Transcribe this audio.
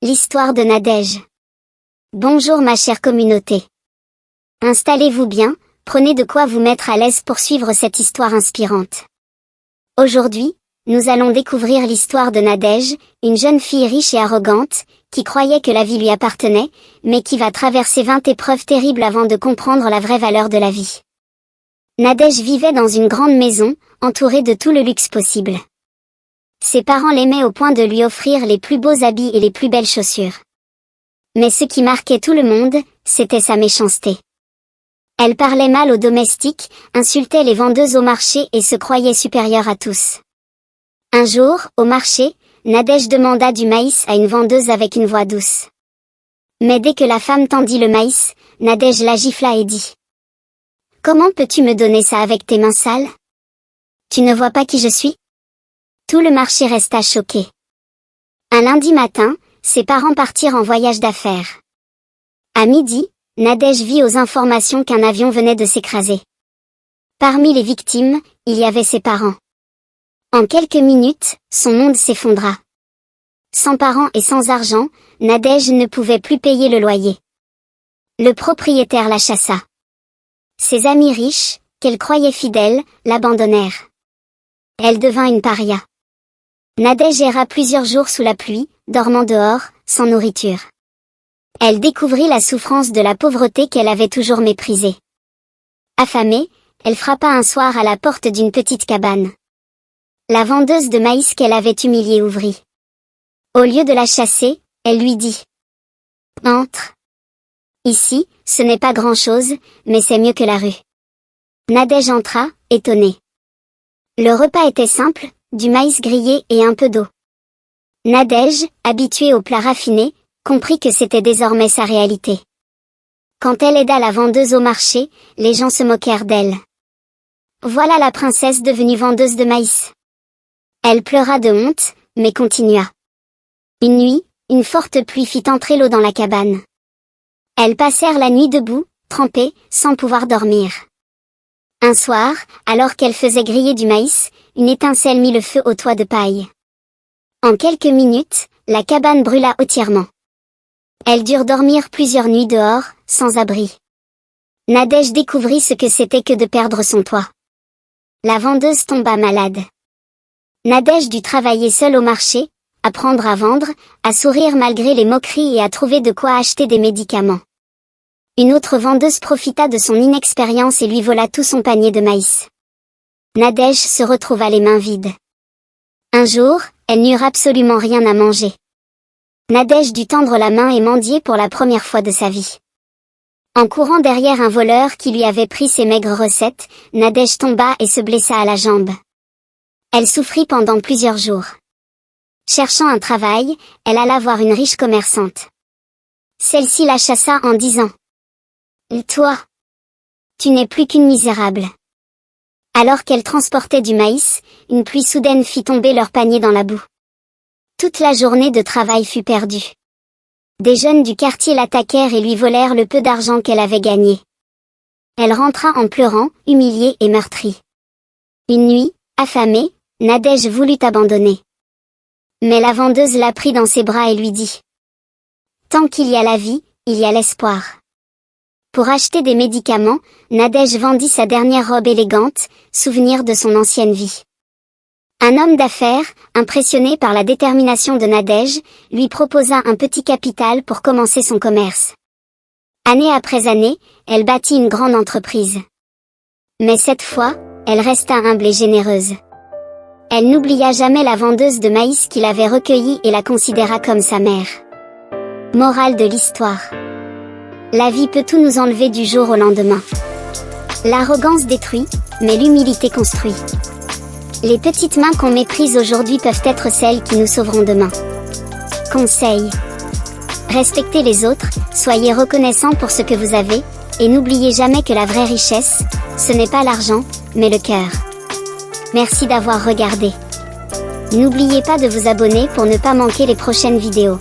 L'histoire de Nadège. Bonjour ma chère communauté. Installez-vous bien, prenez de quoi vous mettre à l'aise pour suivre cette histoire inspirante. Aujourd'hui, nous allons découvrir l'histoire de Nadège, une jeune fille riche et arrogante, qui croyait que la vie lui appartenait, mais qui va traverser 20 épreuves terribles avant de comprendre la vraie valeur de la vie. Nadège vivait dans une grande maison, entourée de tout le luxe possible. Ses parents l'aimaient au point de lui offrir les plus beaux habits et les plus belles chaussures. Mais ce qui marquait tout le monde, c'était sa méchanceté. Elle parlait mal aux domestiques, insultait les vendeuses au marché et se croyait supérieure à tous. Un jour, au marché, Nadège demanda du maïs à une vendeuse avec une voix douce. Mais dès que la femme tendit le maïs, Nadège la gifla et dit: « Comment peux-tu me donner ça avec tes mains sales? Tu ne vois pas qui je suis? » Tout le marché resta choqué. Un lundi matin, ses parents partirent en voyage d'affaires. À midi, Nadège vit aux informations qu'un avion venait de s'écraser. Parmi les victimes, il y avait ses parents. En quelques minutes, son monde s'effondra. Sans parents et sans argent, Nadège ne pouvait plus payer le loyer. Le propriétaire la chassa. Ses amis riches, qu'elle croyait fidèles, l'abandonnèrent. Elle devint une paria. Nadège erra plusieurs jours sous la pluie, dormant dehors, sans nourriture. Elle découvrit la souffrance de la pauvreté qu'elle avait toujours méprisée. Affamée, elle frappa un soir à la porte d'une petite cabane. La vendeuse de maïs qu'elle avait humiliée ouvrit. Au lieu de la chasser, elle lui dit: « Entre. Ici, ce n'est pas grand-chose, mais c'est mieux que la rue. » Nadège entra, étonnée. Le repas était simple, du maïs grillé et un peu d'eau. Nadège, habituée aux plats raffinés, comprit que c'était désormais sa réalité. Quand elle aida la vendeuse au marché, les gens se moquèrent d'elle. Voilà la princesse devenue vendeuse de maïs. Elle pleura de honte, mais continua. Une nuit, une forte pluie fit entrer l'eau dans la cabane. Elles passèrent la nuit debout, trempées, sans pouvoir dormir. Un soir, alors qu'elle faisait griller du maïs, une étincelle mit le feu au toit de paille. En quelques minutes, la cabane brûla entièrement. Elles durent dormir plusieurs nuits dehors, sans abri. Nadège découvrit ce que c'était que de perdre son toit. La vendeuse tomba malade. Nadège dut travailler seule au marché, apprendre à vendre, à sourire malgré les moqueries et à trouver de quoi acheter des médicaments. Une autre vendeuse profita de son inexpérience et lui vola tout son panier de maïs. Nadège se retrouva les mains vides. Un jour, elle n'eut absolument rien à manger. Nadège dut tendre la main et mendier pour la première fois de sa vie. En courant derrière un voleur qui lui avait pris ses maigres recettes, Nadège tomba et se blessa à la jambe. Elle souffrit pendant plusieurs jours. Cherchant un travail, elle alla voir une riche commerçante. Celle-ci la chassa en disant: « Toi, tu n'es plus qu'une misérable. » Alors qu'elle transportait du maïs, une pluie soudaine fit tomber leur panier dans la boue. Toute la journée de travail fut perdue. Des jeunes du quartier l'attaquèrent et lui volèrent le peu d'argent qu'elle avait gagné. Elle rentra en pleurant, humiliée et meurtrie. Une nuit, affamée, Nadège voulut abandonner. Mais la vendeuse la prit dans ses bras et lui dit: « Tant qu'il y a la vie, il y a l'espoir. » Pour acheter des médicaments, Nadège vendit sa dernière robe élégante, souvenir de son ancienne vie. Un homme d'affaires, impressionné par la détermination de Nadège, lui proposa un petit capital pour commencer son commerce. Année après année, elle bâtit une grande entreprise. Mais cette fois, elle resta humble et généreuse. Elle n'oublia jamais la vendeuse de maïs qui l'avait recueillie et la considéra comme sa mère. Morale de l'histoire. La vie peut tout nous enlever du jour au lendemain. L'arrogance détruit, mais l'humilité construit. Les petites mains qu'on méprise aujourd'hui peuvent être celles qui nous sauveront demain. Conseil. Respectez les autres, soyez reconnaissants pour ce que vous avez, et n'oubliez jamais que la vraie richesse, ce n'est pas l'argent, mais le cœur. Merci d'avoir regardé. N'oubliez pas de vous abonner pour ne pas manquer les prochaines vidéos.